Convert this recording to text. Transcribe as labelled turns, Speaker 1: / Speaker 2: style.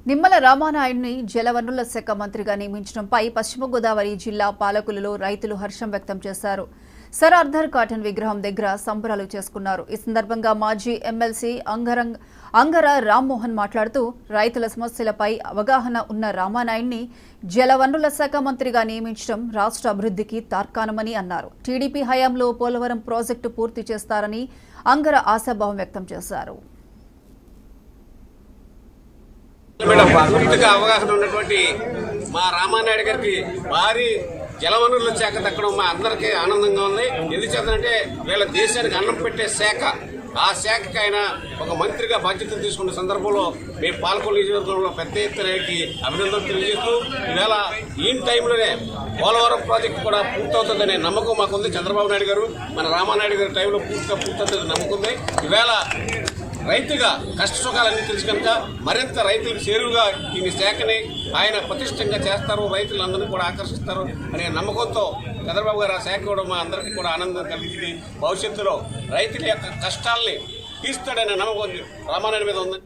Speaker 1: నిమ్మల రామానాయుడిని జలవనరుల శాఖ మంత్రిగా నియమించడంపై పశ్చిమ గోదావరి జిల్లా పాలకులలో రైతులు హర్షం వ్యక్తం చేశారు. సర్ ఆర్థర్ కాటన్ విగ్రహం దగ్గర సంబరాలు చేసుకున్నారు. ఈ సందర్భంగా మాజీ ఎమ్మెల్సీ అంగర రామ్మోహన్ మాట్లాడుతూ రైతుల సమస్యలపై అవగాహన ఉన్న రామానాయుడిని జలవనరుల శాఖ మంత్రిగా నియమించడం రాష్ట్ర అభివృద్ధికి తార్కాణమని అన్నారు. టీడీపీ హయాంలో పోలవరం ప్రాజెక్టు పూర్తి చేస్తారని అంగర ఆశాభావం వ్యక్తం చేశారు.
Speaker 2: పూర్తిగా అవగాహన ఉన్నటువంటి మా రామానాయుడు గారికి భారీ జలవనరుల శాఖ దక్కడం మా అందరికీ ఆనందంగా ఉంది. ఎందుచేతంటే వీళ్ళ దేశానికి అన్నం పెట్టే శాఖ, ఆ శాఖకి ఆయన ఒక మంత్రిగా బాధ్యతలు తీసుకున్న సందర్భంలో మేము పాలకొల్లు నియోజకవర్గంలో పెద్ద ఎత్తునకి అభినందనలు తెలియజేస్తూ ఈవేళ ఈ టైంలోనే పోలవరం ప్రాజెక్టు కూడా పూర్తవుతుందనే నమ్మకం మాకుంది. చంద్రబాబు నాయుడు గారు మన రామానాయుడు గారి టైంలో పూర్తిగా పూర్తవుతుందని నమ్మకం ఉంది. ఈవేళ రైతుగా కష్ట సుఖాలన్నీ తెలుసు కనుక మరింత రైతులకు చేరువుగా ఈ శాఖని ఆయన ప్రతిష్టంగా చేస్తారు, రైతులందరినీ కూడా ఆకర్షిస్తారు అనే నమ్మకంతో చంద్రబాబు గారు ఆ శాఖ కూడా మా అందరికీ కూడా ఆనందం కలిగింది. భవిష్యత్తులో రైతుల యొక్క కష్టాల్ని తీస్తాడనే నమ్మకం రామానాయుడు మీద ఉంది.